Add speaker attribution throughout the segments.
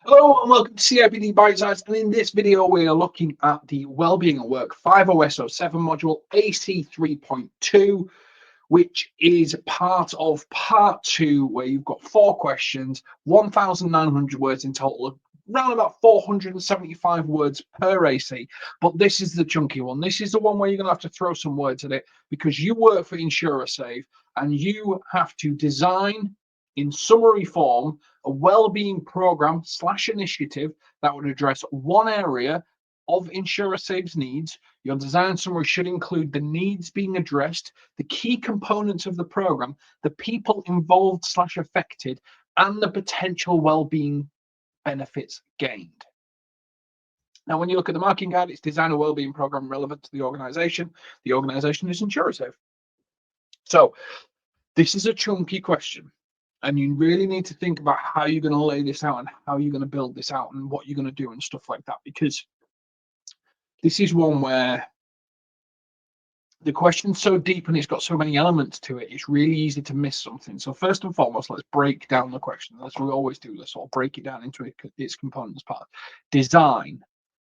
Speaker 1: Hello and welcome to CIPD Bitesize, and in this video we are looking at the Wellbeing at Work 50SO7 module AC3.2, which is part of part 2, where you've got 4 questions, 1,900 words in total, around about 475 words per AC. But this is the chunky one. This is the one where you're going to have to throw some words at it, because you work for InsurerSave and you have to design in summary form a well-being program / initiative that would address one area of InsurerSave's needs. Your design summary should include the needs being addressed, the key components of the program, the people involved / affected, and the potential well-being benefits gained. Now, when you look at the marking guide, it's design a well-being program relevant to the organization. The organization is InsurerSave. So this is a chunky question, and you really need to think about how you're going to lay this out and how you're going to build this out and what you're going to do and stuff like that, because this is one where the question's so deep and it's got so many elements to it, it's really easy to miss something. So first and foremost, let's break down the question. As we always do, let's sort of break it down into its components part. Design,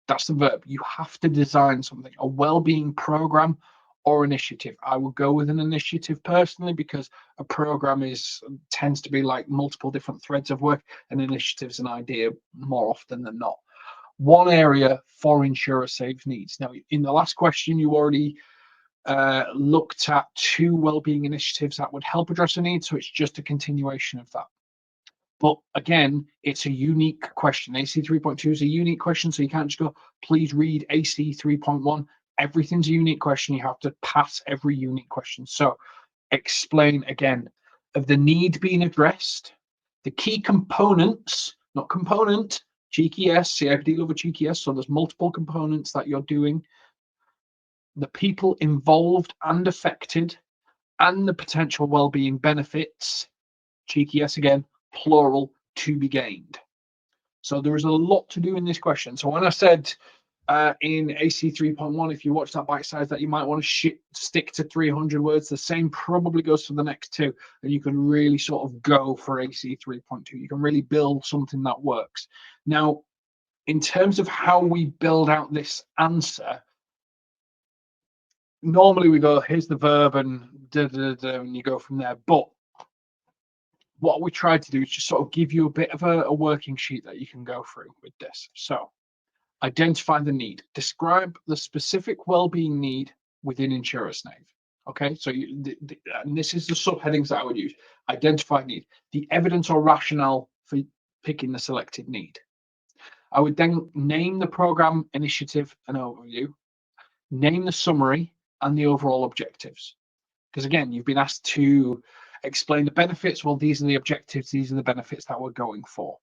Speaker 1: that's the verb. You have to design something, a well-being program or initiative. I would go with an initiative personally, because a program tends to be like multiple different threads of work, and initiative's an idea more often than not. One area for InsurerSave's needs. Now, in the last question, you already looked at 2 well-being initiatives that would help address a need, so it's just a continuation of that. But again, it's a unique question. AC3.2 is a unique question, so you can't just go, please read AC3.1. Everything's a unique question. You have to pass every unique question. So explain again of the need being addressed, the key components, not component, cheeky S, CIPD love a cheeky S, so there's multiple components that you're doing, the people involved and affected, and the potential well-being benefits, cheeky S again, plural, to be gained. So there is a lot to do in this question. So when I said in AC3.1, if you watch that bite size, that you might want to stick to 300 words, the same probably goes for the next 2, and you can really sort of go for AC3.2. You can really build something that works. Now, in terms of how we build out this answer, normally we go, here's the verb and and you go from there. But what we try to do is just sort of give you a bit of a working sheet that you can go through with this. So identify the need. Describe the specific well-being need within InsurerSave. Okay, so and this is the subheadings that I would use. Identify need. The evidence or rationale for picking the selected need. I would then name the program, initiative, and overview. Name the summary and the overall objectives. Because again, you've been asked to explain the benefits. Well, these are the objectives. These are the benefits that we're going for.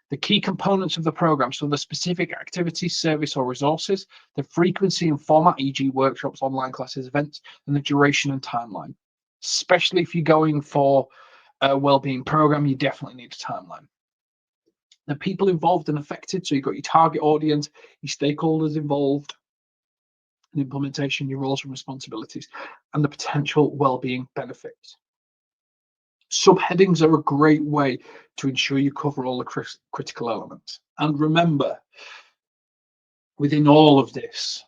Speaker 1: The key components of the program, so the specific activity, service, or resources, the frequency and format, e.g. workshops, online classes, events, and the duration and timeline. Especially if you're going for a wellbeing program, you definitely need a timeline. The people involved and affected, so you've got your target audience, your stakeholders involved in implementation, your roles and responsibilities, and the potential wellbeing benefits. Subheadings are a great way to ensure you cover all the critical elements. And remember, within all of this,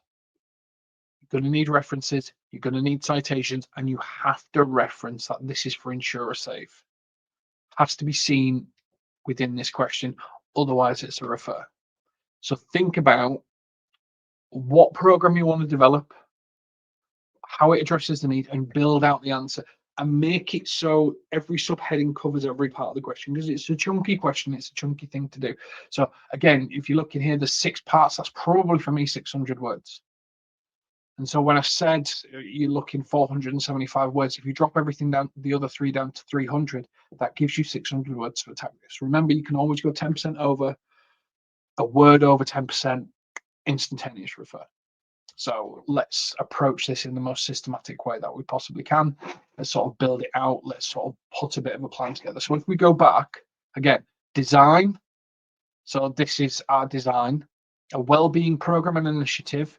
Speaker 1: you're going to need references, you're going to need citations, and you have to reference that this is for InsurerSave. Has to be seen within this question, otherwise it's a refer. So think about what program you want to develop, how it addresses the need, and build out the answer. And make it so every subheading covers every part of the question, because it's a chunky question, it's a chunky thing to do. So again, if you look in here, there's 6 parts, that's probably for me 600 words. And so when I said you're looking 475 words, if you drop everything down, the other 3 down to 300, that gives you 600 words to attack this. Remember, you can always go 10% over, a word over 10%, instantaneous refer. So let's approach this in the most systematic way that we possibly can. Let's sort of build it out. Let's sort of put a bit of a plan together. So if we go back, again, design. So this is our design, a wellbeing program and initiative.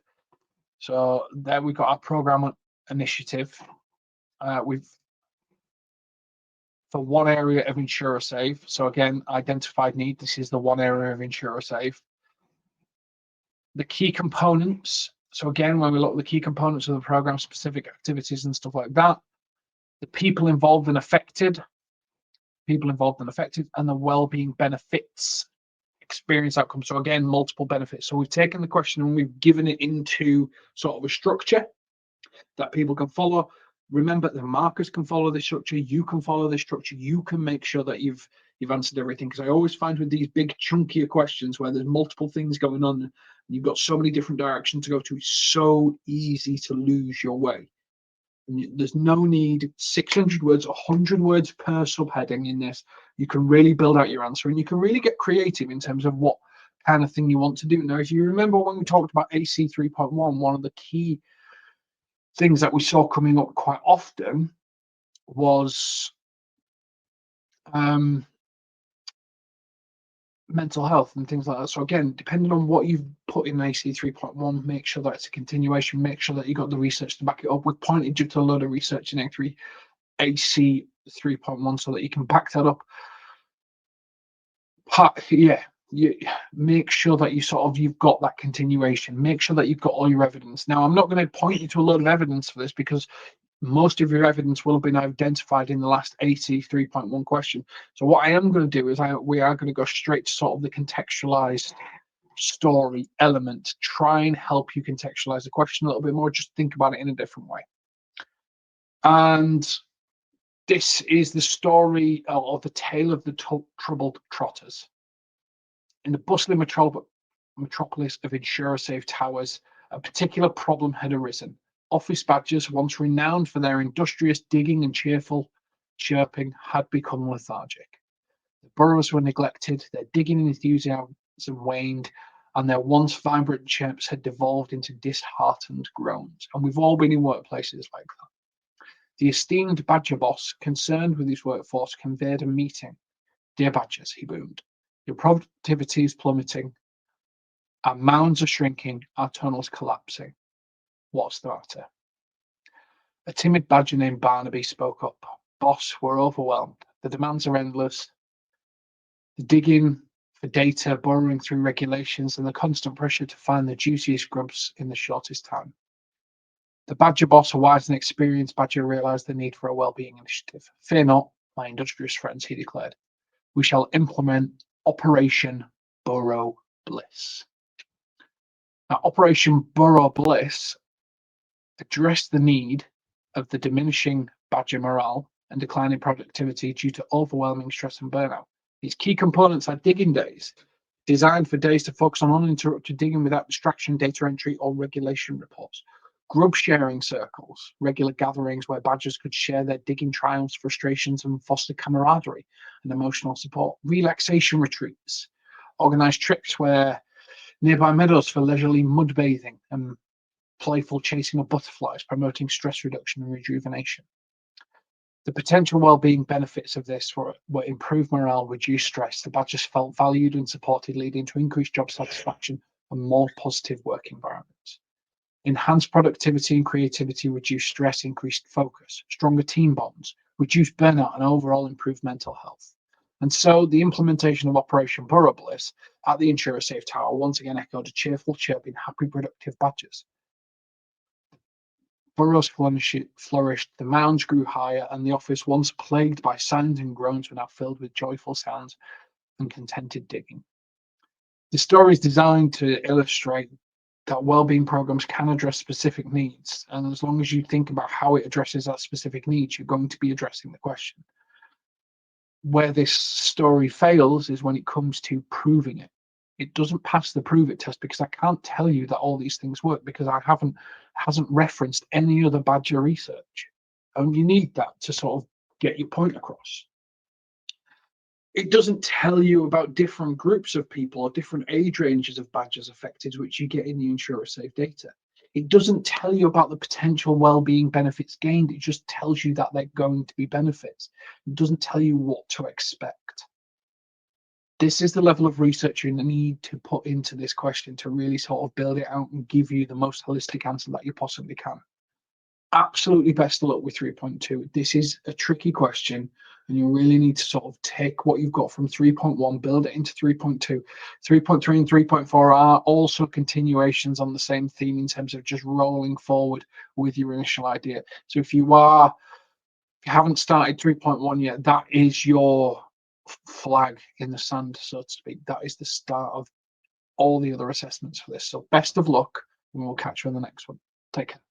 Speaker 1: So there we've got our program initiative. We've for one area of insurer save. So again, identified need. This is the one area of insurer save. The key components. So again, when we look at the key components of the program, specific activities and stuff like that, the people involved and affected, and the well-being benefits, experience outcomes. So again, multiple benefits. So we've taken the question and we've given it into sort of a structure that people can follow. Remember, the markers can follow this structure. You can follow this structure. You can make sure that you've answered everything. Because I always find with these big chunkier questions where there's multiple things going on, and you've got so many different directions to go to, it's so easy to lose your way. And there's no need 600 words, 100 words per subheading in this. You can really build out your answer, and you can really get creative in terms of what kind of thing you want to do. Now, if you remember when we talked about AC 3.1, one of the key things that we saw coming up quite often was mental health and things like that. So again, depending on what you've put in AC 3.1, make sure that it's a continuation, make sure that you got the research to back it up. We've pointed you to a load of research in AC 3.1 so that you can back that up. You make sure that you've got that continuation. Make sure that you've got all your evidence. Now, I'm not going to point you to a load of evidence for this because most of your evidence will have been identified in the last AC 3.1 question. So what I am going to do is we are going to go straight to sort of the contextualized story element, try and help you contextualize the question a little bit more, just think about it in a different way. And this is the story of the tale of the troubled trotters. In the bustling metropolis of insurer safe towers, a particular problem had arisen. Office badgers, once renowned for their industrious digging and cheerful chirping, had become lethargic. The burrows were neglected, their digging enthusiasm waned, and their once vibrant chirps had devolved into disheartened groans. And we've all been in workplaces like that. The esteemed badger boss, concerned with his workforce, convened a meeting. Dear badgers, he boomed, your productivity is plummeting. Our mounds are shrinking, our tunnels collapsing. What's the matter? A timid badger named Barnaby spoke up. Boss, we're overwhelmed. The demands are endless. The digging for data, burrowing through regulations, and the constant pressure to find the juiciest grubs in the shortest time. The badger boss, a wise and experienced badger, realized the need for a well-being initiative. Fear not, my industrious friends, he declared. We shall implement Operation Burrow Bliss. Now, Operation Burrow Bliss addressed the need of the diminishing badger morale and declining productivity due to overwhelming stress and burnout. These key components are digging days, designed for days to focus on uninterrupted digging without distraction, data entry, or regulation reports. Grub sharing circles, regular gatherings where badgers could share their digging triumphs, frustrations, and foster camaraderie and emotional support. Relaxation retreats, organized trips where nearby meadows for leisurely mud bathing and playful chasing of butterflies, promoting stress reduction and rejuvenation. The potential well-being benefits of this were improved morale, reduced stress. The badgers felt valued and supported, leading to increased job satisfaction and more positive work environments. Enhanced productivity and creativity, reduced stress, increased focus, stronger team bonds, reduced burnout, and overall improved mental health. And so the implementation of Operation Burrow Bliss at the Insurer Safe Tower once again echoed a cheerful, chirping, happy, productive badgers. Burrows flourished, the mounds grew higher, and the office, once plagued by signs and groans, were now filled with joyful sounds and contented digging. The story is designed to illustrate that well-being programs can address specific needs, and as long as you think about how it addresses that specific needs, you're going to be addressing the question. Where this story fails is when it comes to proving it. It doesn't pass the prove it test because I can't tell you that all these things work because I hasn't referenced any other badger research, and you need that to sort of get your point across. It doesn't tell you about different groups of people or different age ranges of badgers affected, which you get in the insurer safe data. It doesn't tell you about the potential well-being benefits gained. It just tells you that they're going to be benefits. It doesn't tell you what to expect. This is the level of research you need to put into this question to really sort of build it out and give you the most holistic answer that you possibly can. absolutely best of luck with 3.2. This is a tricky question, and you really need to sort of take what you've got from 3.1, build it into 3.2. 3.3 and 3.4 are also continuations on the same theme in terms of just rolling forward with your initial idea. So if you haven't started 3.1 yet, that is your flag in the sand, so to speak. That is the start of all the other assessments for this. So best of luck, and we'll catch you on the next one. Take care.